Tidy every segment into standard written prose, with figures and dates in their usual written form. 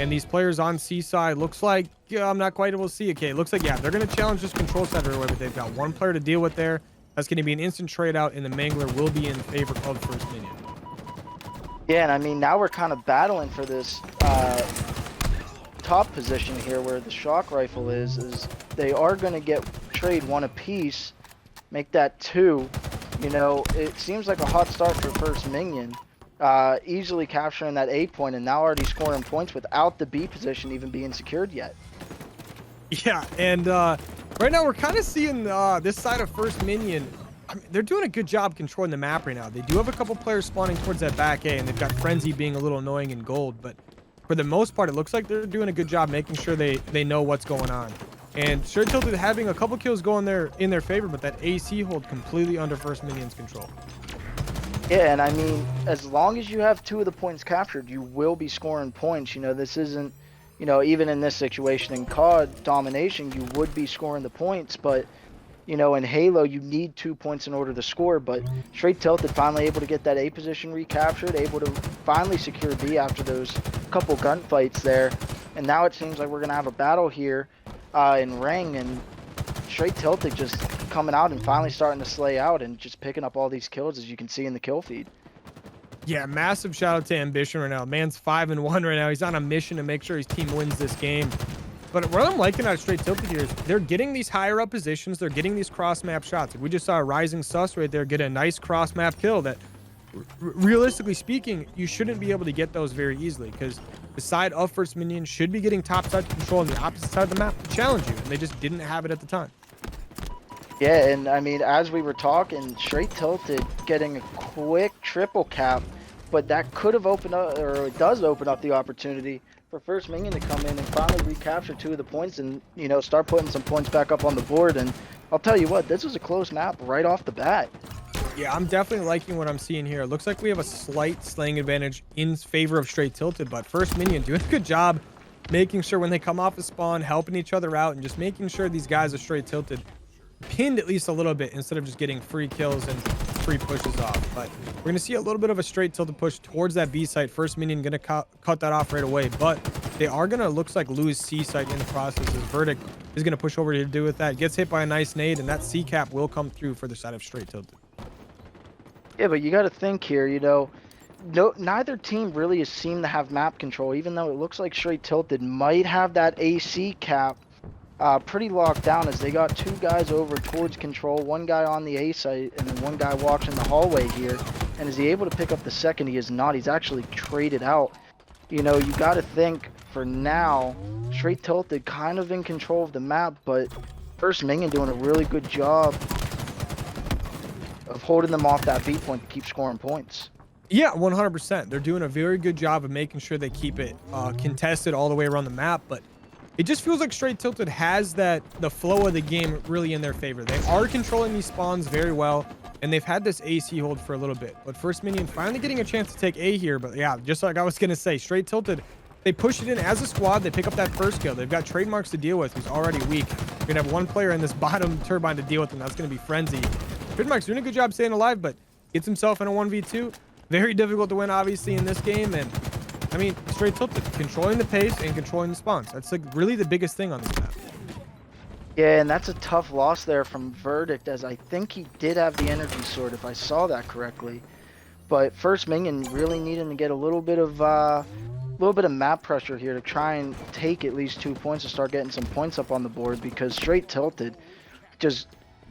And these players on C side looks like, yeah, I'm not quite able to see. Okay, it looks like, yeah, they're going to challenge this control set right away, but they've got one player to deal with there. That's going to be an instant trade out, and the Mangler will be in favor of First Minion. Yeah, and I mean, now we're kind of battling for this top position here where the shock rifle is they are going to get trade one apiece, make that 2. You know, it seems like a hot start for First Minion. Easily capturing that A point and now already scoring points without the B position even being secured yet. Yeah, and right now we're kind of seeing this side of First Minion. I mean, they're doing a good job controlling the map right now. They do have a couple players spawning towards that back A, and they've got Frenzy being a little annoying in gold, but for the most part, it looks like they're doing a good job making sure they know what's going on. And Str8 Tilted having a couple kills going there in their favor, but that AC hold completely under First Minion's control. Yeah, and I mean, as long as you have 2 of the points captured, you will be scoring points. You know, this isn't, you know, even in this situation in COD domination, you would be scoring the points, but, you know, in Halo, you need 2 points in order to score. But Str8 Tilted finally able to get that A position recaptured, able to finally secure B after those couple gunfights there. And now it seems like we're going to have a battle here in Ring, and Str8 Tilted just coming out and finally starting to slay out and just picking up all these kills, as you can see in the kill feed. Yeah, massive shout out to Ambition right now. Man's 5-1 right now. He's on a mission to make sure his team wins this game. But what I'm liking out of Str8 Tilted here is they're getting these higher up positions. They're getting these cross map shots. Like we just saw Rising Sus right there get a nice cross map kill that, realistically speaking, you shouldn't be able to get those very easily, because the side of First Minion should be getting top side control on the opposite side of the map to challenge you, and they just didn't have it at the time. Yeah, and I mean, as we were talking, Str8 Tilted getting a quick triple cap, but that could have opened up, or it does open up the opportunity for First Minion to come in and finally recapture 2 of the points and, you know, start putting some points back up on the board. And I'll tell you what, this was a close map right off the bat. Yeah, I'm definitely liking what I'm seeing here. It looks like we have a slight slaying advantage in favor of Str8 Tilted, but First Minion doing a good job making sure when they come off a spawn, helping each other out, and just making sure these guys are Str8 Tilted pinned at least a little bit instead of just getting free kills and free pushes off. But we're going to see a little bit of a Str8 Tilted push towards that B site. First Minion going to cut that off right away, but they are going to, looks like, lose C site in the process, as Verdict is going to push over to do with that. Gets hit by a nice nade, and that C cap will come through for the side of Str8 Tilted. Yeah, but you got to think here, you know, neither team really has seemed to have map control, even though it looks like Str8 Tilted might have that AC cap pretty locked down, as they got 2 guys over towards control, 1 guy on the A site, and then 1 guy walks in the hallway here. And is he able to pick up the second? He is not. He's actually traded out. You know, you got to think for now, Str8 Tilted kind of in control of the map, but First Minion doing a really good job of holding them off that B point to keep scoring points. Yeah, 100%. They're doing a very good job of making sure they keep it contested all the way around the map, but it just feels like Str8 Tilted has the flow of the game really in their favor. They are controlling these spawns very well, and they've had this AC hold for a little bit. But First Minion finally getting a chance to take A here. But yeah, just like I was going to say, Str8 Tilted, they push it in as a squad. They pick up that first kill. They've got trademarks to deal with, who's already weak. We're going to have 1 player in this bottom turbine to deal with, and that's going to be Frenzy. Trademark's doing a good job staying alive, but gets himself in a 1v2. Very difficult to win, obviously, in this game. And I mean, Str8 Tilted, controlling the pace and controlling the spawns. That's like really the biggest thing on this map. Yeah, and that's a tough loss there from Verdict, as I think he did have the energy sword, if I saw that correctly. But First Minion really needing to get a little bit of map pressure here to try and take at least 2 points to start getting some points up on the board, because Str8 Tilted just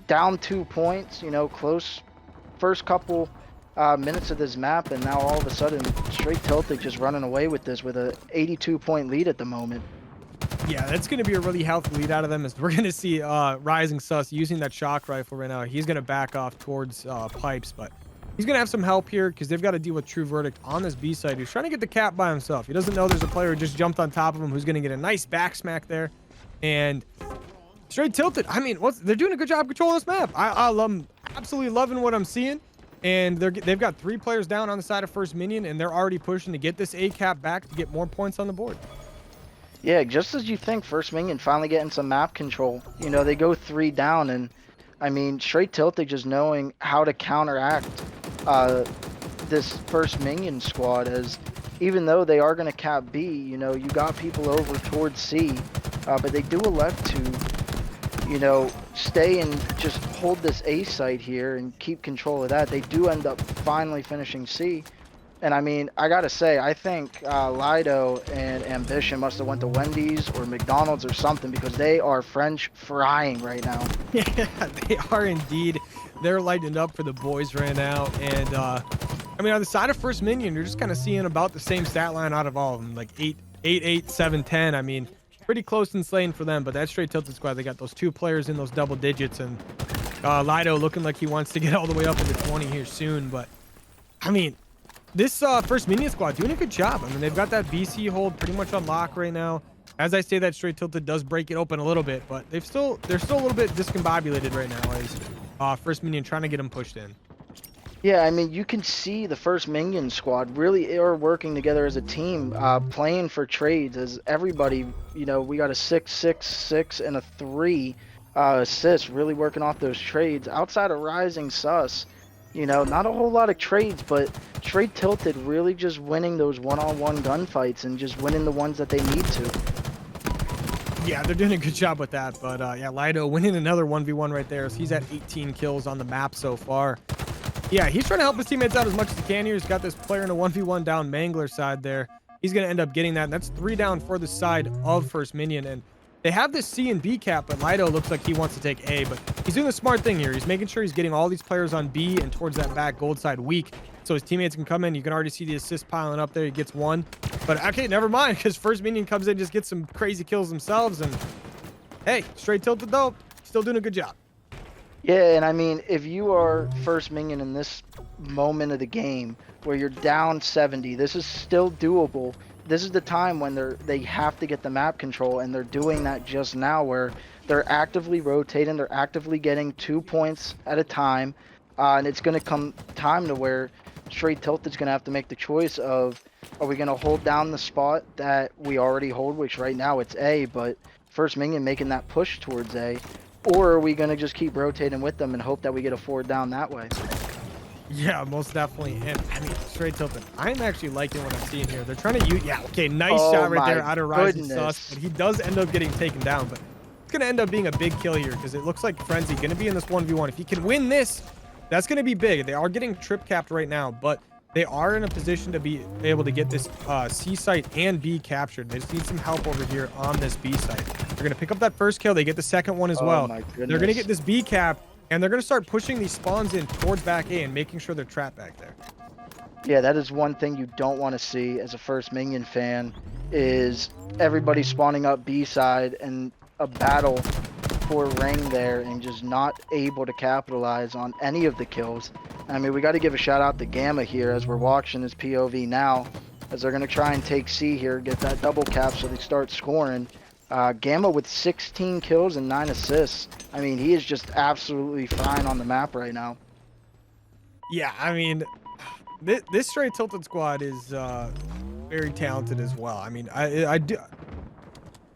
down 2 points, you know, close first couple minutes of this map, and now all of a sudden Str8 Tilted just running away with this with a 82-point lead at the moment. Yeah, that's going to be a really healthy lead out of them, as we're going to see Rising Sus using that shock rifle right now. He's going to back off towards pipes, but he's going to have some help here because they've got to deal with True Verdict on this B side. He's trying to get the cap by himself. He doesn't know there's a player who just jumped on top of him who's going to get a nice back smack there. And Str8 Tilted, I mean, they're doing a good job controlling this map. I'm absolutely loving what I'm seeing. And they've got 3 players down on the side of First Minion, and they're already pushing to get this A cap back to get more points on the board. Yeah, just as you think, First Minion finally getting some map control. You know, they go 3 down, and I mean, Str8 Tilted just knowing how to counteract this First Minion squad, as even though they are going to cap B, you know, you got people over towards C, but they do elect to, you know, stay and just hold this A site here and keep control of that. They do end up finally finishing C. And I mean, I gotta say, I think Lido and Ambition must have went to Wendy's or McDonald's or something, because they are French frying right now. Yeah, they are indeed. They're lighting up for the boys right now. And I mean, on the side of First Minion, you're just kind of seeing about the same stat line out of all of them, like 8, 8, 8, 7, 10. I mean, pretty close in slaying for them, but that Str8 Tilted squad, they got those 2 players in those double digits, and Lido looking like he wants to get all the way up into 20 here soon. But I mean, this First Minion squad doing a good job. I mean, they've got that BC hold pretty much on lock right now. As I say, that Str8 Tilted does break it open a little bit, but they're still a little bit discombobulated right now as First Minion trying to get them pushed in. Yeah, I mean, you can see the First Minion squad really are working together as a team, playing for trades, as everybody, you know, we got a 6, 6, 6, and a 3 assist, really working off those trades. Outside of Rising Sus, you know, not a whole lot of trades, but Str8 Tilted really just winning those one-on-one gunfights and just winning the ones that they need to. Yeah, they're doing a good job with that. But yeah, Lido winning another 1v1 right there. So he's at 18 kills on the map so far. Yeah, he's trying to help his teammates out as much as he can here. He's got this player in a 1v1 down Mangler side there. He's going to end up getting that. And that's 3 down for the side of First Minion. And they have this C and B cap, but Lido looks like he wants to take A. But he's doing a smart thing here. He's making sure he's getting all these players on B and towards that back gold side weak, so his teammates can come in. You can already see the assist piling up there. He gets 1. But okay, never mind, because First Minion comes in, just gets some crazy kills themselves. And hey, Str8 Tilted though, still doing a good job. Yeah, and I mean, if you are First Minion in this moment of the game where you're down 70, this is still doable. This is the time when they have to get the map control, and they're doing that just now, where they're actively rotating, they're actively getting 2 points at a time, and it's going to come time to where Str8 Tilted's going to have to make the choice of, are we going to hold down the spot that we already hold, which right now it's A, but First Minion making that push towards A, or are we going to just keep rotating with them and hope that we get a 4 down that way? Yeah, most definitely. And I mean, Str8 Tilted, I'm actually liking what I'm seeing here. They're trying to use, yeah, okay, nice shot right there out of Rising Sus, but he does end up getting taken down. But it's going to end up being a big kill here, because it looks like Frenzy going to be in this 1v1. If he can win this, that's going to be big. They are getting trip capped right now, but they are in a position to be able to get this C site and B captured. They just need some help over here on this B site. They're going to pick up that first kill. They get the second one as well. They're going to get this B cap, and they're going to start pushing these spawns in towards back A and making sure they're trapped back there. Yeah, that is one thing you don't want to see as a First Minion fan, is everybody spawning up B side and a battle for ring there and just not able to capitalize on any of the kills. I mean, we got to give a shout out to Gamma here as we're watching his POV now, as they're going to try and take C here, get that double cap so they start scoring. Gamma with 16 kills and 9 assists. I mean, he is just absolutely fine on the map right now. Yeah, I mean, this Str8 Tilted squad is very talented as well. I mean, I do.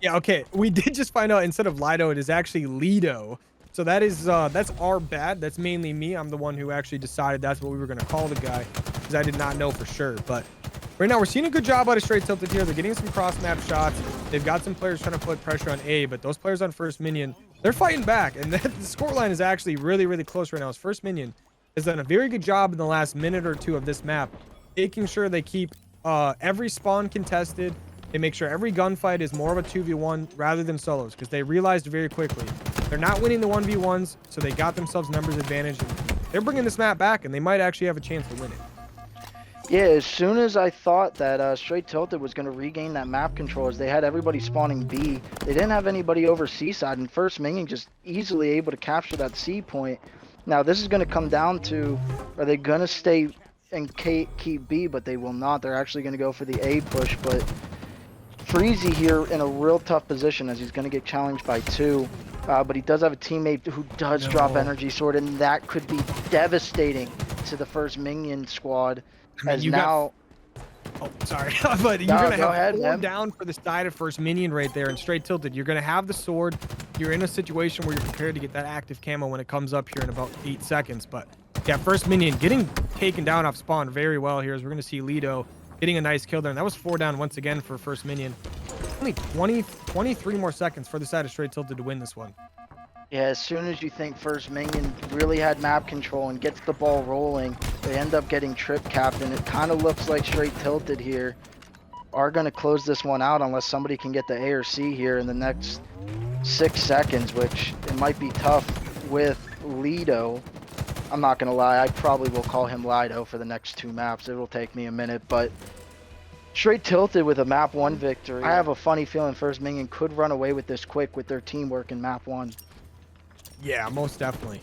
Yeah, okay. We did just find out instead of Lido, it is actually Lido. So that is that's our bad. That's mainly me. I'm the one who actually decided that's what we were going to call the guy, because I did not know for sure. But right now we're seeing a good job out of Str8 Tilted here. They're getting some cross map shots. They've got some players trying to put pressure on A, but those players on First Minion, they're fighting back. And the score line is actually really, really close right now. As First Minion has done a very good job in the last minute or 2 of this map, making sure they keep every spawn contested. They make sure every gunfight is more of a 2v1 rather than solos, because they realized very quickly they're not winning the 1v1s, so they got themselves numbers advantage. And they're bringing this map back, and they might actually have a chance to win it. Yeah, as soon as I thought that Str8 Tilted was going to regain that map control, as they had everybody spawning B, they didn't have anybody over C side, and First Minion just easily able to capture that C point. Now, this is going to come down to, are they going to stay and keep B, but they will not. They're actually going to go for the A push, but Freezy here in a real tough position, as he's going to get challenged by 2. But he does have a teammate who does drop energy sword, and that could be devastating to the First Minion squad. I mean, oh, sorry, but you're gonna have 4 down for the side of First Minion right there, and Str8 Tilted. You're gonna have the sword. You're in a situation where you're prepared to get that active camo when it comes up here in about 8 seconds. But yeah, First Minion getting taken down off spawn very well here, as we're gonna see Lido getting a nice kill there. And that was 4 down once again for First Minion. Only 23 more seconds for the side of Str8 Tilted to win this one. Yeah, as soon as you think First Minion really had map control and gets the ball rolling, they end up getting trip capped, and it kind of looks like Str8 Tilted here are going to close this one out unless somebody can get the A or C here in the next 6 seconds, which it might be tough with Lido. I'm not going to lie, I probably will call him Lido for the next 2 maps. It will take me a minute, but Str8 Tilted with a map 1 victory. I have a funny feeling First Minion could run away with this quick with their teamwork in map 1. Yeah, most definitely.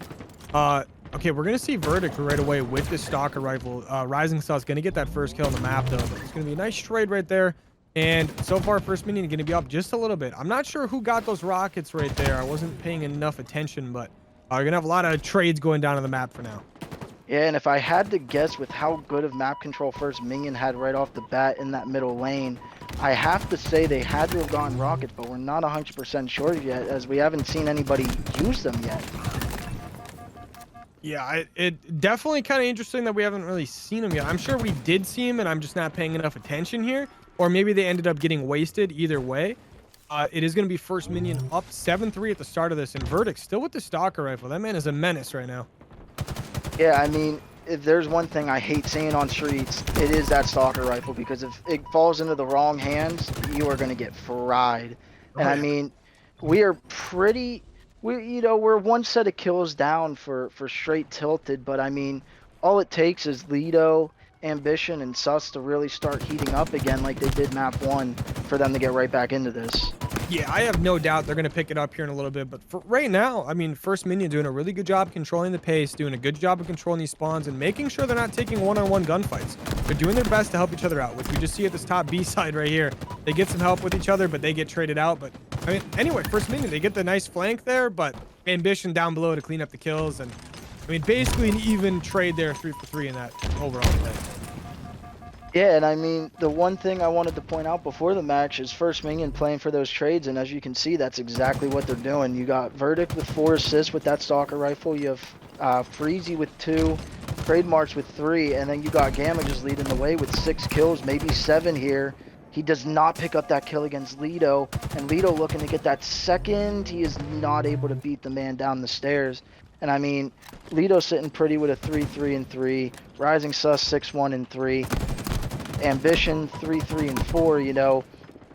Okay, we're gonna see Verdict right away with this Stalker rifle. Rising Sun's gonna get that first kill on the map though. But it's gonna be a nice trade right there. And so far, First Minion gonna be up just a little bit. I'm not sure who got those rockets right there. I wasn't paying enough attention, but you're gonna have a lot of trades going down on the map for now. Yeah, and if I had to guess with how good of map control First Minion had right off the bat in that middle lane, I have to say they had to have gone rockets, but we're not 100% sure yet, as we haven't seen anybody use them yet. Yeah, it definitely kind of interesting that we haven't really seen them yet. I'm sure we did see him, and I'm just not paying enough attention here, or maybe they ended up getting wasted. Either way, it is going to be First Minion up 7-3 at the start of this, and Verdict still with the Stalker rifle. That man is a menace right now. Yeah, I mean, if there's one thing I hate seeing on streets, it is that Stalker rifle, because if it falls into the wrong hands, you are going to get fried. And I mean, we're 1 set of kills down for Str8 Tilted, but I mean, all it takes is Lido, Ambition, and Sus to really start heating up again like they did map 1 for them to get right back into this. Yeah, I have no doubt they're going to pick it up here in a little bit. But for right now, I mean, First Minion doing a really good job controlling the pace, doing a good job of controlling these spawns, and making sure they're not taking one-on-one gunfights. They're doing their best to help each other out, which we just see at this top B side right here. They get some help with each other, but they get traded out. But, I mean, anyway, First Minion, they get the nice flank there, but Ambition down below to clean up the kills. And, I mean, basically an even trade there, 3 for 3 in that overall play. Yeah, and I mean, the one thing I wanted to point out before the match is First Minion playing for those trades, and as you can see, that's exactly what they're doing. You got Verdict with 4 assists with that Stalker rifle, you have Freezy with 2, Trademarks with 3, and then you got Gamma just leading the way with 6 kills, maybe 7 here. He does not pick up that kill against Lido, and Lido looking to get that second. He is not able to beat the man down the stairs. And I mean, Lido sitting pretty with a 3-3-3, Rising Sus 6-1-3. Ambition 3-3-4. You know,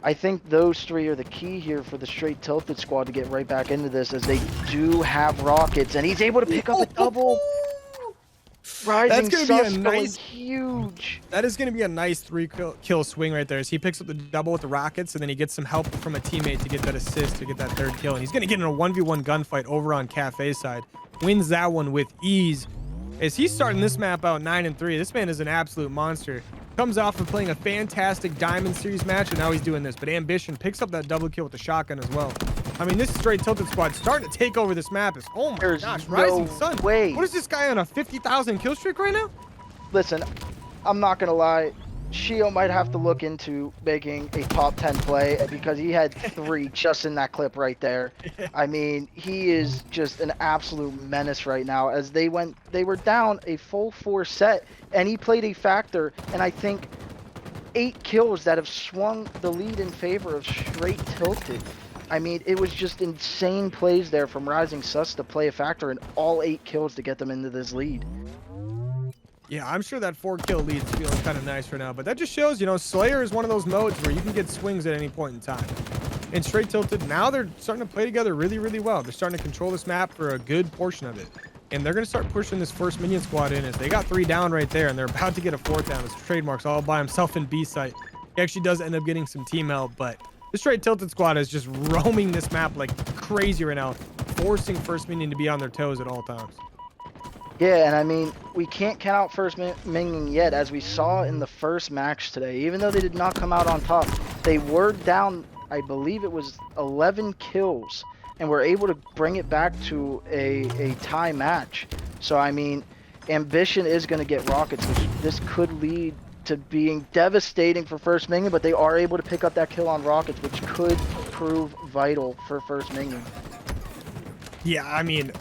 I think those 3 are the key here for the Str8 Tilted squad to get right back into this, as they do have rockets, and he's able to pick up a double. Rising Sus going huge. That is going to be a nice 3-kill swing right there, as he picks up the double with the rockets, and then he gets some help from a teammate to get that assist to get that 3rd kill, and he's going to get in a 1v1 gunfight over on Cafe side. Wins that one with ease. As he's starting this map out 9-3, this man is an absolute monster. Comes off of playing a fantastic Diamond Series match, and now he's doing this. But Ambition picks up that double kill with the shotgun as well. I mean, this Str8 Tilted squad starting to take over this map. Oh my gosh, Rising Sun. Way. What is this guy on a 50,000 kill streak right now? Listen, I'm not going to lie. Shio might have to look into making a top 10 play, because he had 3 just in that clip right there. I mean, he is just an absolute menace right now, as they were down a full 4 set, and he played a factor, and I think 8 kills that have swung the lead in favor of Str8 Tilted. I mean, it was just insane plays there from Rising Sus to play a factor in all 8 kills to get them into this lead. Yeah, I'm sure that 4-kill lead is feeling kind of nice for now, but that just shows, you know, Slayer is one of those modes where you can get swings at any point in time. And Str8 Tilted, now they're starting to play together really, really well. They're starting to control this map for a good portion of it. And they're going to start pushing this First Minion squad in, as they got 3 down right there, and they're about to get a 4th down. As Trademarks all by himself in B site. He actually does end up getting some team help, but the Str8 Tilted squad is just roaming this map like crazy right now, forcing First Minion to be on their toes at all times. Yeah, and I mean, we can't count out First Minion yet, as we saw in the first match today. Even though they did not come out on top, they were down, I believe it was 11 kills, and were able to bring it back to a tie match. So, I mean, Ambition is going to get rockets, which this could lead to being devastating for First Minion, but they are able to pick up that kill on rockets, which could prove vital for First Minion. Yeah, I mean,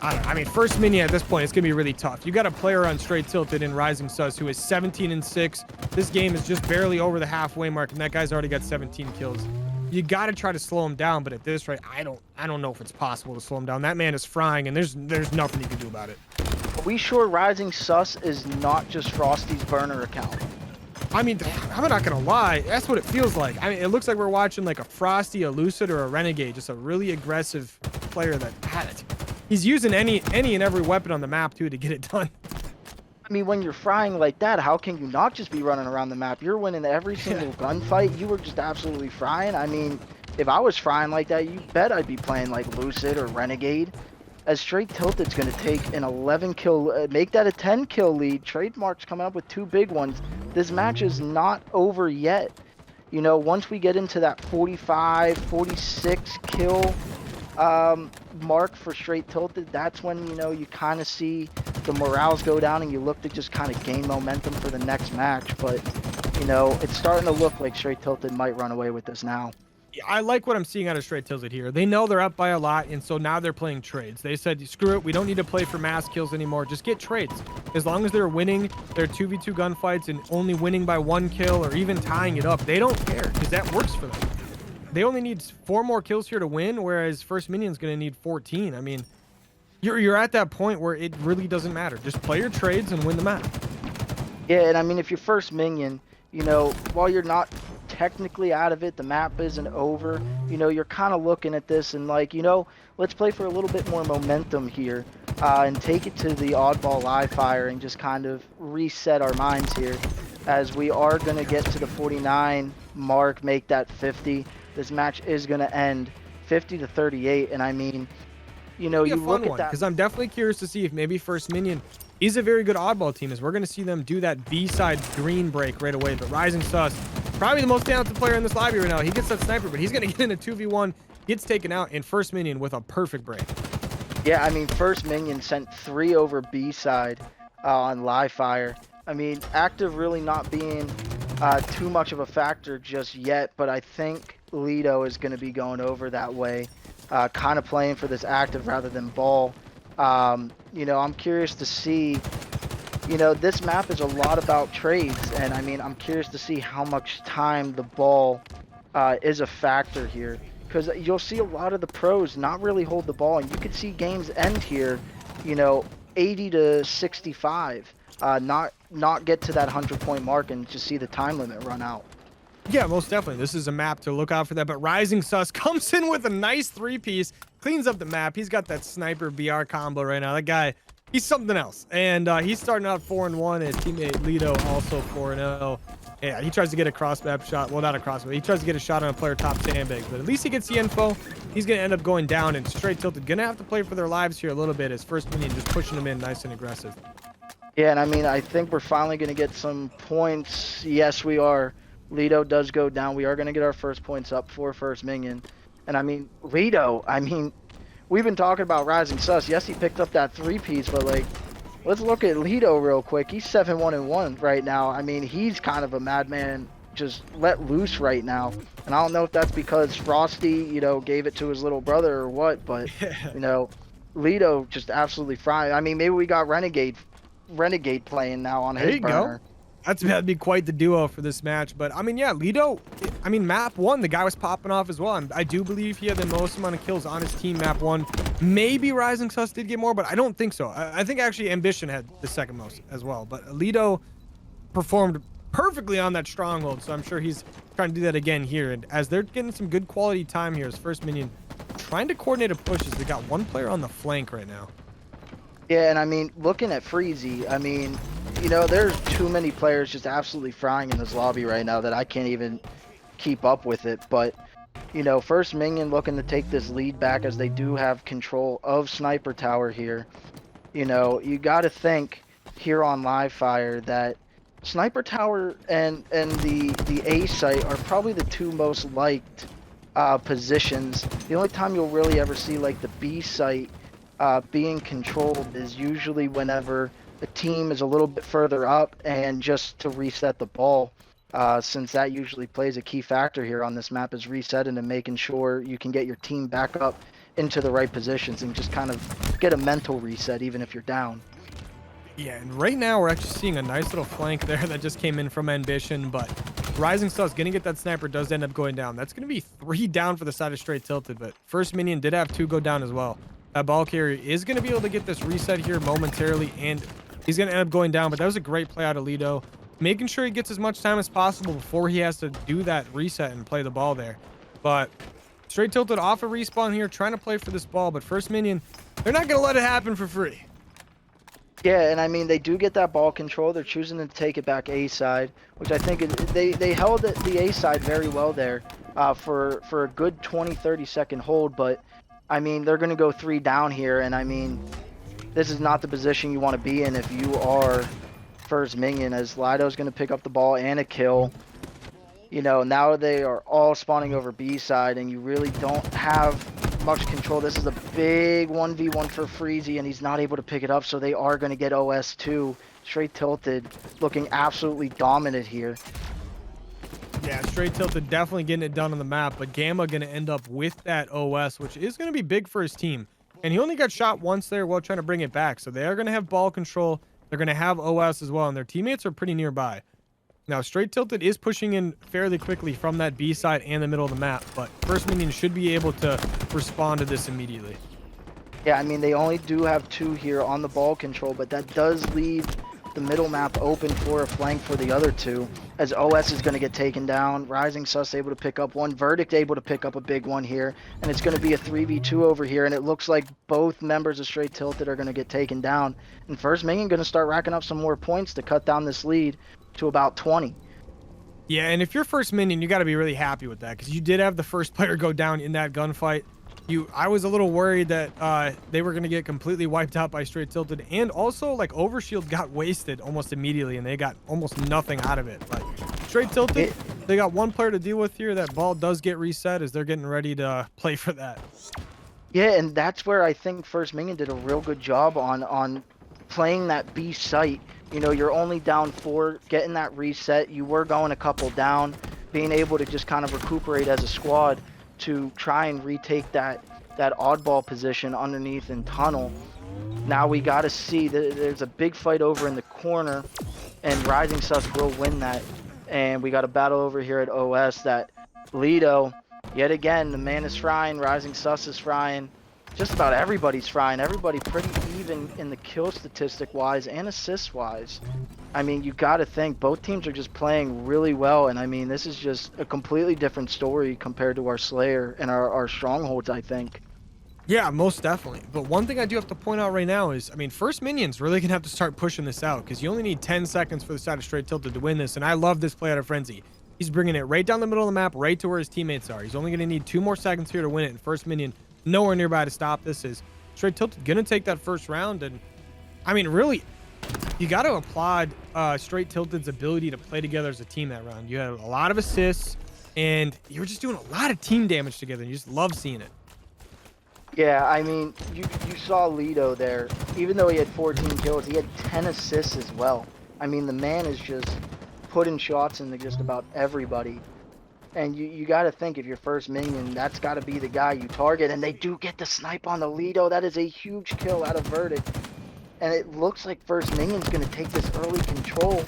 I don't know. I mean, First Minion at this point, it's going to be really tough. You got a player on Str8 Tilted in Rising Sus who is 17-6. This game is just barely over the halfway mark, and that guy's already got 17 kills. You got to try to slow him down, but at this rate, I don't know if it's possible to slow him down. That man is frying, and there's nothing you can do about it. Are we sure Rising Sus is not just Frosty's burner account? I mean, I'm not gonna lie, that's what it feels like. I mean, it looks like we're watching like a Frosty, a Lucid, or a Renegade, just a really aggressive player that had it. He's using any and every weapon on the map too to get it done. I mean, when you're frying like that, how can you not just be running around the map? You're winning every single gunfight. You were just absolutely frying. I mean, if I was frying like that, you bet I'd be playing like Lucid or Renegade. As Str8 Tilted's going to take an 11 kill, make that a 10 kill lead. Trademark's coming up with 2 big ones. This match is not over yet. You know, once we get into that 45, 46 kill mark for Str8 Tilted, that's when, you know, you kind of see the morales go down and you look to just kind of gain momentum for the next match. But, you know, it's starting to look like Str8 Tilted might run away with this now. I like what I'm seeing out of Str8 Tilted here. They know they're up by a lot, and so now they're playing trades. They said, screw it, we don't need to play for mass kills anymore. Just get trades. As long as they're winning their 2v2 gunfights and only winning by 1 kill or even tying it up, they don't care because that works for them. They only need 4 more kills here to win, whereas First Minion's going to need 14. I mean, you're at that point where it really doesn't matter. Just play your trades and win the map. Yeah, and I mean, if you're First Minion, you know, while you're not technically out of it, the map isn't over, you know, you're kind of looking at this and like, you know, let's play for a little bit more momentum here and take it to the oddball live fire and just kind of reset our minds here, as we are going to get to the 49 mark, make that 50. This match is going to end 50-38, and I mean, you know, you look at that, because I'm definitely curious to see if maybe First Minion is a very good oddball team, as we're going to see them do that B-side green break right away. But Rising Sus, probably the most talented player in this lobby right now. He gets that sniper, but he's going to get in a 2v1, gets taken out, and First Minion with a perfect break. Yeah, I mean, First Minion sent 3 over B-side on live fire. I mean, active really not being too much of a factor just yet, but I think Lido is going to be going over that way, kind of playing for this active rather than ball. You know, I'm curious to see, you know, this map is a lot about trades, and I mean, I'm curious to see how much time the ball is a factor here, because you'll see a lot of the pros not really hold the ball, and you could see games end here, you know, 80-65, not get to that 100-point mark and just see the time limit run out. Yeah, most definitely. This is a map to look out for that. But Rising Sus comes in with a nice 3-piece, cleans up the map. He's got that sniper BR combo right now. That guy, he's something else. And he's starting out 4-1. His teammate Lido also 4-0. Yeah, he tries to get a cross-map shot. Well, not a cross-map. He tries to get a shot on a player top sandbags. But at least he gets the info. He's going to end up going down. And Str8 Tilted going to have to play for their lives here a little bit, as First Minion just pushing them in nice and aggressive. Yeah, and I mean, I think we're finally going to get some points. Yes, we are. Lido does go down. We are going to get our first points up for First Minion. And I mean, Lido, I mean, we've been talking about Rising Sus. Yes, he picked up that 3-piece, but like, let's look at Lido real quick. He's 7-1-1 right now. I mean, he's kind of a madman, just let loose right now. And I don't know if that's because Frosty, you know, gave it to his little brother or what, but, you know, Lido just absolutely frying. I mean, maybe we got Renegade playing now on his burner. Go. That'd be quite the duo for this match. But I mean, yeah, Lido, I mean, map 1, the guy was popping off as well. I do believe he had the most amount of kills on his team map 1. Maybe Rising Sus did get more, but I don't think so. I think actually Ambition had the second most as well. But Lido performed perfectly on that stronghold, so I'm sure he's trying to do that again here. And as they're getting some good quality time here, as First Minion trying to coordinate a push, as they got one player on the flank right now. Yeah, and I mean, looking at Freezy, I mean, you know, there's too many players just absolutely frying in this lobby right now that I can't even keep up with it. But, you know, First Minion looking to take this lead back, as they do have control of Sniper Tower here. You know, you got to think here on Live Fire that Sniper Tower and the A site are probably the 2 most liked positions. The only time you'll really ever see like the B site being controlled is usually whenever the team is a little bit further up and just to reset the ball, since that usually plays a key factor here on this map, is resetting and making sure you can get your team back up into the right positions and just kind of get a mental reset even if you're down. Yeah, and right now we're actually seeing a nice little flank there that just came in from Ambition, but Rising Sus gonna get that sniper, does end up going down. That's gonna be 3 down for the side of Str8 Tilted, but First Minion did have 2 go down as well. That ball carrier is gonna be able to get this reset here momentarily, and he's gonna end up going down, but that was a great play out of Lido, making sure he gets as much time as possible before he has to do that reset and play the ball there. But Str8 Tilted off a respawn here, trying to play for this ball, but First Minion, they're not gonna let it happen for free. Yeah, and I mean, they do get that ball control. They're choosing to take it back A side, which I think they held the A side very well there for a good 20-30 second hold. But I mean, they're going to go 3 down here, and I mean, this is not the position you want to be in if you are First Minion, as Lido's going to pick up the ball and a kill. You know, now they are all spawning over B side, and you really don't have much control. This is a big 1v1 for Freezy, and he's not able to pick it up, so they are going to get OS too. Str8 Tilted looking absolutely dominant here. Yeah, Str8 Tilted definitely getting it done on the map, but Gamma going to end up with that OS, which is going to be big for his team. And he only got shot once there while trying to bring it back, so they are going to have ball control. They're going to have OS as well, and their teammates are pretty nearby. Now, Str8 Tilted is pushing in fairly quickly from that B side and the middle of the map, but First Minion should be able to respond to this immediately. Yeah, I mean, they only do have 2 here on the ball control, but that does leave the middle map open for a flank for the other 2, as OS is going to get taken down. Rising Sus able to pick up 1, Verdict able to pick up a big one here, and it's going to be a 3v2 over here, and it looks like both members of Str8 Tilted are going to get taken down, and First Minion going to start racking up some more points to cut down this lead to about 20. Yeah, and if you're First Minion, you got to be really happy with that, because you did have the first player go down in that gunfight. I was a little worried that they were going to get completely wiped out by Str8 Tilted, and also like Overshield got wasted almost immediately, and they got almost nothing out of it. But Str8 Tilted, they got 1 player to deal with here. That ball does get reset as they're getting ready to play for that. Yeah, and that's where I think First Minion did a real good job on playing that B site. You know, you're only down 4, getting that reset. You were going a couple down, being able to just kind of recuperate as a squad to try and retake that oddball position underneath in tunnel. Now we got to see that there's a big fight over in the corner, and Rising Sus will win that. And we got a battle over here at OS that Lido, yet again, the man is frying, Rising Sus is frying. Just about everybody's frying. Everybody pretty even in the kill statistic wise and assist wise. I mean, you got to think both teams are just playing really well, and I mean, this is just a completely different story compared to our Slayer and our strongholds, I think. Yeah, most definitely. But one thing I do have to point out right now is, I mean, First Minion's really gonna have to start pushing this out, because you only need 10 seconds for the side of Str8 Tilted to win this, and I love this play out of Frenzy. He's bringing it right down the middle of the map, right to where his teammates are. He's only gonna need 2 more seconds here to win it, and First Minion nowhere nearby to stop this. Is Str8 Tilted gonna take that first round? And I mean, really, you got to applaud Str8 Tilted's ability to play together as a team that round. You had a lot of assists, and you were just doing a lot of team damage together. You just love seeing it. Yeah, I mean, you saw Lido there. Even though he had 14 kills, he had 10 assists as well. I mean, the man is just putting shots into just about everybody. And you got to think, if you're First Minion, that's got to be the guy you target. And they do get the snipe on the Lido. That is a huge kill out of Verdict. And it looks like First Minion's going to take this early control.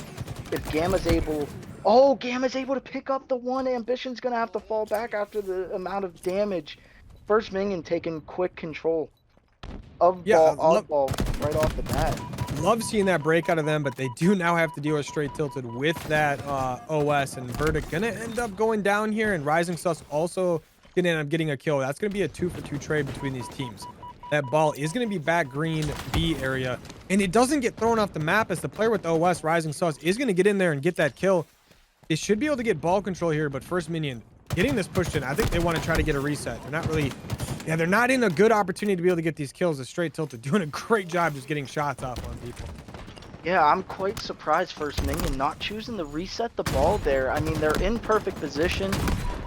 If Gamma's able... Oh, Gamma's able to pick up the 1. Ambition's going to have to fall back after the amount of damage. First Minion taking quick control of ball right off the bat. Love seeing that break out of them, but they do now have to deal with Str8 Tilted with that OS, and Verdict gonna end up going down here, and Rising Sus also gonna end up getting a kill. That's gonna be a 2-for-2 trade between these teams. That ball is gonna be back green B area, and it doesn't get thrown off the map, as the player with OS, Rising Sus, is gonna get in there and get that kill. They should be able to get ball control here, but First Minion getting this pushed in. I think they want to try to get a reset. They're not really... Yeah, they're not in a good opportunity to be able to get these kills. As Str8 Tilted doing a great job just getting shots off on people. Yeah, I'm quite surprised First Minion not choosing to reset the ball there. I mean, they're in perfect position.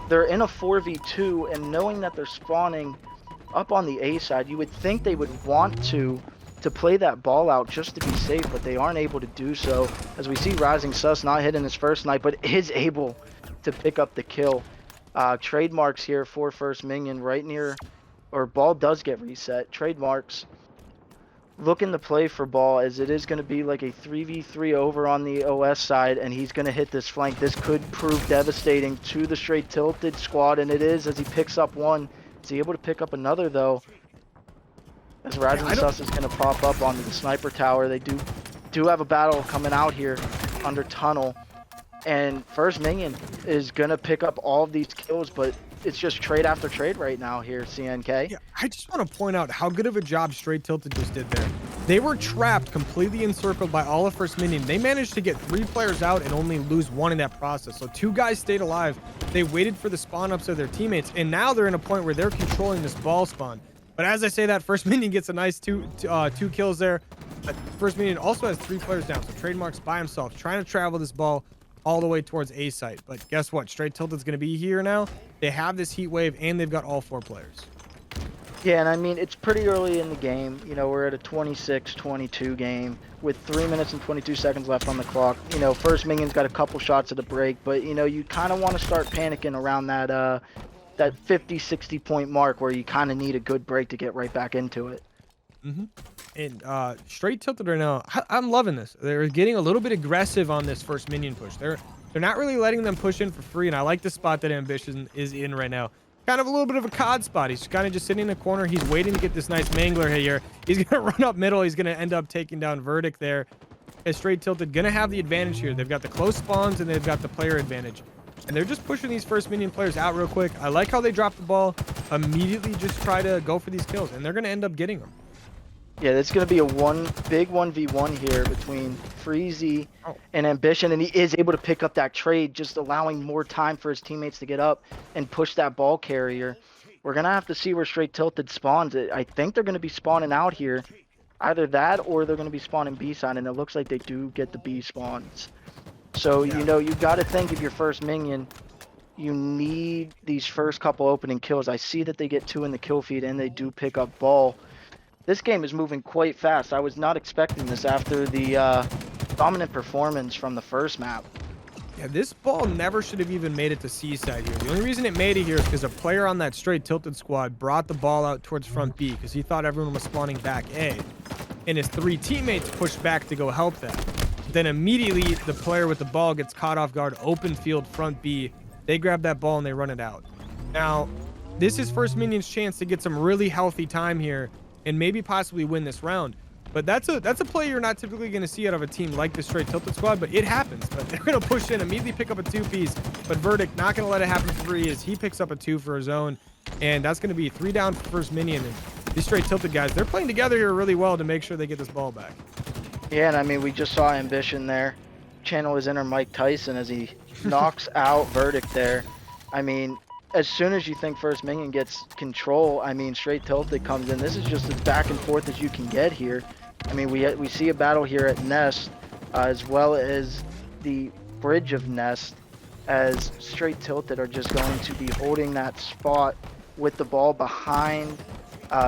They're in a 4v2, and knowing that they're spawning up on the A side, you would think they would want to play that ball out just to be safe, but they aren't able to do so. As we see Rising Sus not hitting his first snipe, but is able to pick up the kill. Trademarks here for First Minion right near or ball does get reset, Trademarks looking to play for ball, as it is going to be like a 3v3 over on the OS side, and he's going to hit this flank. This could prove devastating to the Str8 Tilted squad, and it is, as he picks up one. Is he able to pick up another, though? As Rising Sus is going to pop up onto the sniper tower. They do have a battle coming out here under tunnel, and First Minion is going to pick up all of these kills, but it's just trade after trade right now here, CNK. Yeah, I just want to point out how good of a job Str8 Tilted just did there. They were trapped, completely encircled by all of First Minion. They managed to get 3 players out and only lose 1 in that process. So 2 guys stayed alive. They waited for the spawn ups of their teammates, and now they're in a point where they're controlling this ball spawn. But as I say that, First Minion gets a nice two kills there. But First Minion also has 3 players down, so Trademarks by himself, trying to travel this ball all the way towards A site. But guess what? Str8 Tilted's going to be here now. They have this heat wave, and they've got all 4 players. Yeah, and I mean, it's pretty early in the game. You know, we're at a 26-22 game with 3 minutes and 22 seconds left on the clock. You know, First Minion's got a couple shots at the break, but, you know, you kind of want to start panicking around that that 50-60 point mark where you kind of need a good break to get right back into it. And Str8 Tilted right now, I'm loving this. They're getting a little bit aggressive on this First Minion push. They're not really letting them push in for free, and I like the spot that Ambition is in right now. Kind of a little bit of a COD spot. He's kind of just sitting in the corner. He's waiting to get this nice mangler here. He's going to run up middle. He's going to end up taking down Verdict there. As Str8 Tilted going to have the advantage here. They've got the close spawns, and they've got the player advantage. And they're just pushing these First Minion players out real quick. I like how they drop the ball, immediately just try to go for these kills, and they're going to end up getting them. Yeah, it's going to be a big 1v1 here between Freezy and Ambition, and he is able to pick up that trade, just allowing more time for his teammates to get up and push that ball carrier. We're going to have to see where Str8 Tilted spawns. I think they're going to be spawning out here. Either that or they're going to be spawning B side, and it looks like they do get the B spawns. So, you know, you got to think if you're First Minion, you need these first couple opening kills. I see that they get 2 in the kill feed, and they do pick up ball. This game is moving quite fast. I was not expecting this after the dominant performance from the first map. Yeah, this ball never should have even made it to C side here. The only reason it made it here is because a player on that Str8 Tilted squad brought the ball out towards front B because he thought everyone was spawning back A. And his 3 teammates pushed back to go help that. Then immediately the player with the ball gets caught off guard, open field front B. They grab that ball and they run it out. Now, this is First Minion's chance to get some really healthy time here and maybe possibly win this round. But that's a play you're not typically going to see out of a team like the Str8 Tilted squad, but it happens. But they're going to push in, immediately pick up a 2-piece, but Verdict not going to let it happen for free as he picks up a 2 for his own, and that's going to be 3 down for First Minion. And these Str8 Tilted guys, they're playing together here really well to make sure they get this ball back. Yeah, and I mean, we just saw Ambition there channel his inner Mike Tyson as he knocks out Verdict there. I mean, as soon as you think First Minion gets control, I mean, Str8 Tilted comes in. This is just as back and forth as you can get here. I mean, we see a battle here at Nest, as well as the bridge of Nest, as Str8 Tilted are just going to be holding that spot with the ball behind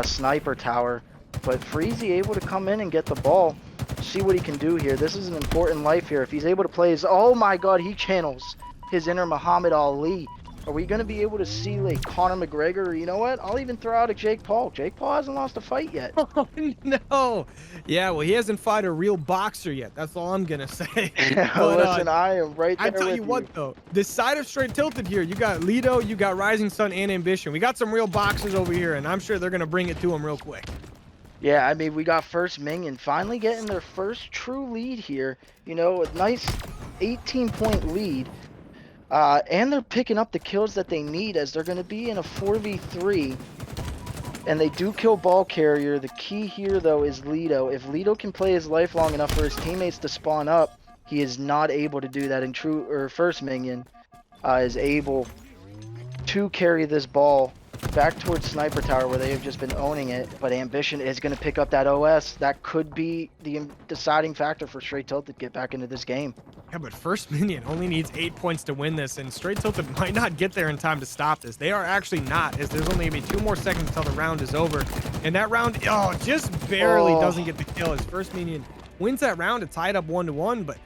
Sniper Tower. But Freezy able to come in and get the ball, see what he can do here. This is an important life here. If he's able to play his, oh my god, he channels his inner Muhammad Ali. Are we going to be able to see like Conor McGregor? Or, you know what? I'll even throw out a Jake Paul. Jake Paul hasn't lost a fight yet. Oh, no. Yeah, well, he hasn't fought a real boxer yet. That's all I'm going to say. But, listen, I am right there I tell you what, though. This side of Str8 Tilted here, you got Lido, you got Rising Sun, and Ambition. We got some real boxers over here, and I'm sure they're going to bring it to him real quick. Yeah, I mean, we got First Minion finally getting their first true lead here. You know, a nice 18-point lead. And they're picking up the kills that they need as they're going to be in a 4v3. And they do kill ball carrier. The key here, though, is Lido. If Lido can play his life long enough for his teammates to spawn up, he is not able to do that. And First Minion is able to carry this ball back towards Sniper Tower where they have just been owning it. But Ambition is going to pick up that OS. That could be the deciding factor for Str8 Tilted to get back into this game. Yeah, but First Minion only needs 8 points to win this, and Str8 Tilted might not get there in time to stop this. They are actually not, as there's only maybe 2 more seconds until the round is over. And that round, just barely doesn't get the kill as First Minion wins that round to tie it up 1-1. But,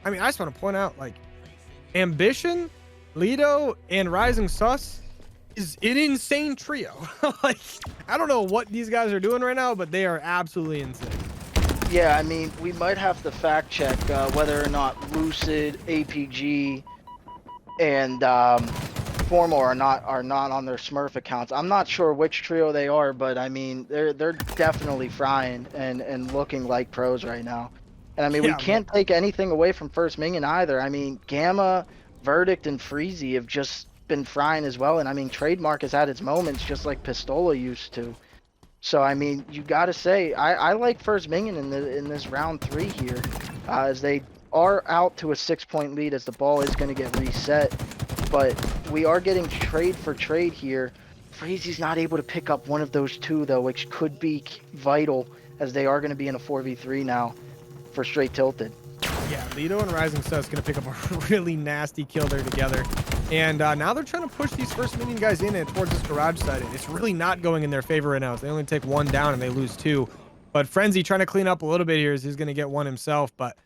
I mean, I just want to point out, like, Ambition, Lido, and Rising Sus, is an insane trio. Like, I don't know what these guys are doing right now, but they are absolutely insane. Yeah, I mean, we might have to fact check whether or not Lucid, APG, and Formal are not on their Smurf accounts. I'm not sure which trio they are, but I mean, they're definitely frying and looking like pros right now. And I mean, we Yeah, can't take anything away from First Minion either. I mean, Gamma, Verdict, and Freezy have just been frying as well. And I mean, Trademark has had its moments just like Pistola used to. So I mean, you got to say I like First Minion in this round 3 here, as they are out to a 6-point lead as the ball is going to get reset, but we are getting trade for trade here. Freezy's not able to pick up one of those two though, which could be vital as they are going to be in a 4v3 now for Str8 Tilted. Yeah, Lido and Rising Sus going to pick up a really nasty kill there together. And now they're trying to push these First Minion guys in and towards this garage side. It's really not going in their favor right now. They only take 1 down and they lose 2. But Frenzy trying to clean up a little bit here as he's going to get 1 himself. But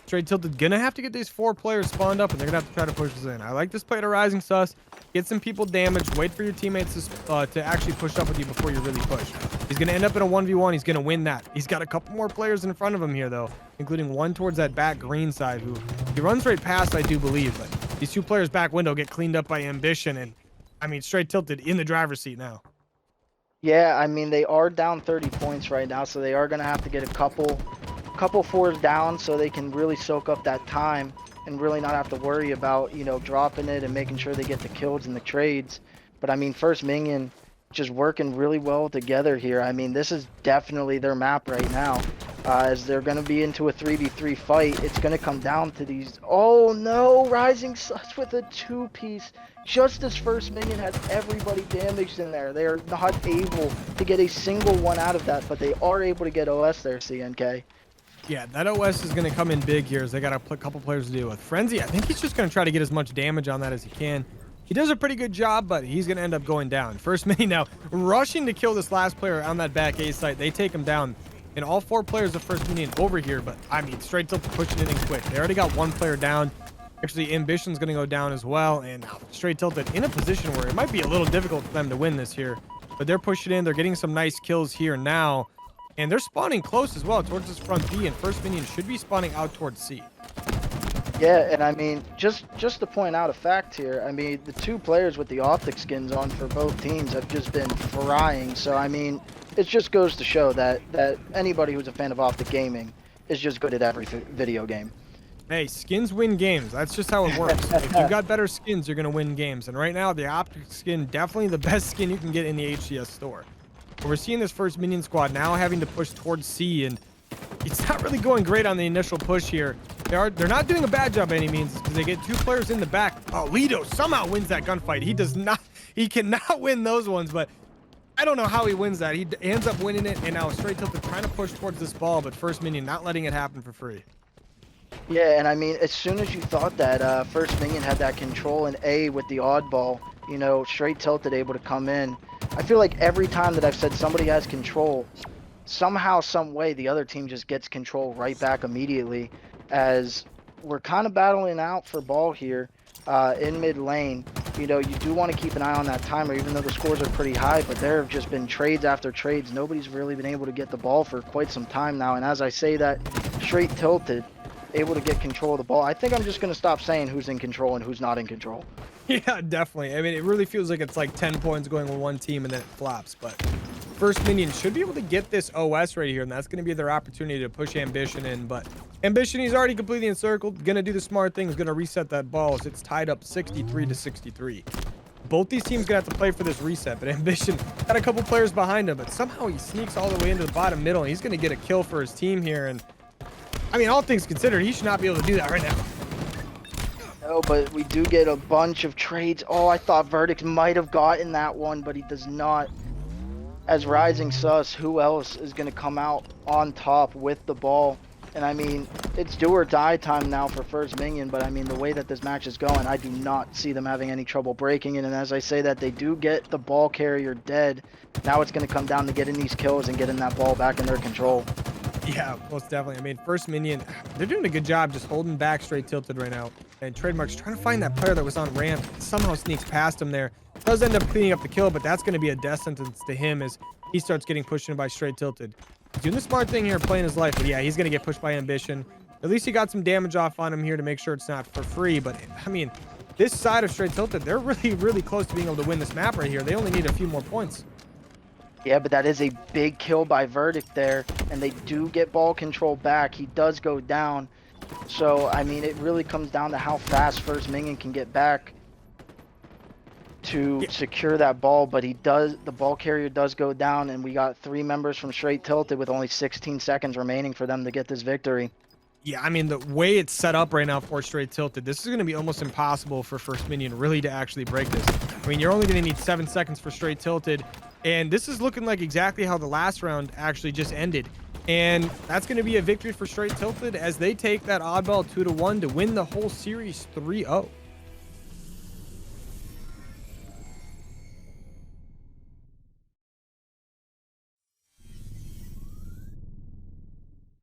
Str8 Tilted going to have to get these 4 players spawned up and they're going to have to try to push this in. I like this play to Rising Sus. Get some people damaged. Wait for your teammates to actually push up with you before you really push. He's going to end up in a 1v1. He's going to win that. He's got a couple more players in front of him here, though, including one towards that back green side who he runs right past, I do believe. But these 2 players back window get cleaned up by Ambition. And, I mean, Str8 Tilted in the driver's seat now. Yeah, I mean, they are down 30 points right now, so they are going to have to get a couple 4s down so they can really soak up that time and really not have to worry about, you know, dropping it and making sure they get the kills and the trades. But I mean, First Minion just working really well together here. I mean, this is definitely their map right now. As they're going to be into a 3v3 fight, it's going to come down to these. Oh no, Rising Sus with a 2-piece. Just as First Minion has everybody damaged in there. They are not able to get a single one out of that, but they are able to get OS there, CNK. Yeah, that OS is going to come in big here as they got a couple players to deal with. Frenzy, I think he's just going to try to get as much damage on that as he can. He does a pretty good job, but he's going to end up going down. First Minion now rushing to kill this last player on that back A site. They take him down. And all 4 players of First Minion over here, but I mean, Str8 Tilted pushing it in quick. They already got 1 player down. Actually, Ambition's going to go down as well. And Str8 Tilted in a position where it might be a little difficult for them to win this here. But they're pushing in. They're getting some nice kills here now. And they're spawning close as well towards this front B, and First Minion should be spawning out towards C. Yeah, and I mean, just to point out a fact here, I mean, the 2 players with the optic skins on for both teams have just been frying. So, I mean, it just goes to show that anybody who's a fan of optic gaming is just good at every video game. Hey, skins win games. That's just how it works. If you've got better skins, you're going to win games. And right now, the optic skin, definitely the best skin you can get in the HCS store. But we're seeing this First Minion squad now having to push towards C, and it's not really going great on the initial push here. They're not doing a bad job by any means because they get 2 players in the back. Oh, Lido somehow wins that gunfight. He cannot win those ones, but I don't know how he wins that. He ends up winning it, and now Str8 Tilted trying to push towards this ball, but First Minion not letting it happen for free. Yeah, and I mean, as soon as you thought that First Minion had that control in A with the oddball, you know, Str8 Tilted able to come in. I feel like every time that I've said somebody has control, somehow, some way, the other team just gets control right back immediately, as we're kind of battling out for ball here in mid lane. You know, you do want to keep an eye on that timer, even though the scores are pretty high, but there have just been trades after trades. Nobody's really been able to get the ball for quite some time now, and as I say that, Str8 Tilted able to get control of the ball. I think I'm just going to stop saying who's in control and who's not in control. Yeah, definitely. I mean, it really feels like it's like 10 points going with one team and then it flops. But First Minion should be able to get this OS right here, and that's going to be their opportunity to push Ambition in. But Ambition, he's already completely encircled. Going to do the smart thing. He's going to reset that ball as it's tied up 63-63. Both these teams going to have to play for this reset, but Ambition got a couple players behind him, but somehow he sneaks all the way into the bottom middle, and he's going to get a kill for his team here. And I mean, all things considered, he should not be able to do that right now. No, but we do get a bunch of trades. Oh, I thought Verdict might have gotten that one, but he does not. As Rising Sus, who else is going to come out on top with the ball? And I mean, it's do or die time now for First Minion, but I mean, the way that this match is going, I do not see them having any trouble breaking it. And as I say that, they do get the ball carrier dead. Now it's going to come down to getting these kills and getting that ball back in their control. Yeah, most definitely. I mean, First Minion, they're doing a good job just holding back Str8 Tilted right now. And Trademark's trying to find that player that was on ramp. Somehow sneaks past him there. Does end up cleaning up the kill, but that's going to be a death sentence to him as he starts getting pushed in by Str8 Tilted. He's doing the smart thing here, playing his life, but yeah, he's going to get pushed by Ambition. At least he got some damage off on him here to make sure it's not for free, but I mean, this side of Str8 Tilted, they're really close to being able to win this map right here. They only need a few more points. Yeah, but that is a big kill by Verdict there, and they do get ball control back. He does go down. So, I mean, it really comes down to how fast First Minion can get back to secure that ball, but the ball carrier does go down, and we got 3 members from Str8 Tilted with only 16 seconds remaining for them to get this victory. Yeah, I mean, the way it's set up right now for Str8 Tilted, this is going to be almost impossible for First Minion really to actually break this. I mean, you're only going to need 7 seconds for Str8 Tilted, and this is looking like exactly how the last round actually just ended. And that's going to be a victory for Str8 Tilted as they take that oddball 2-1 to win the whole series 3-0.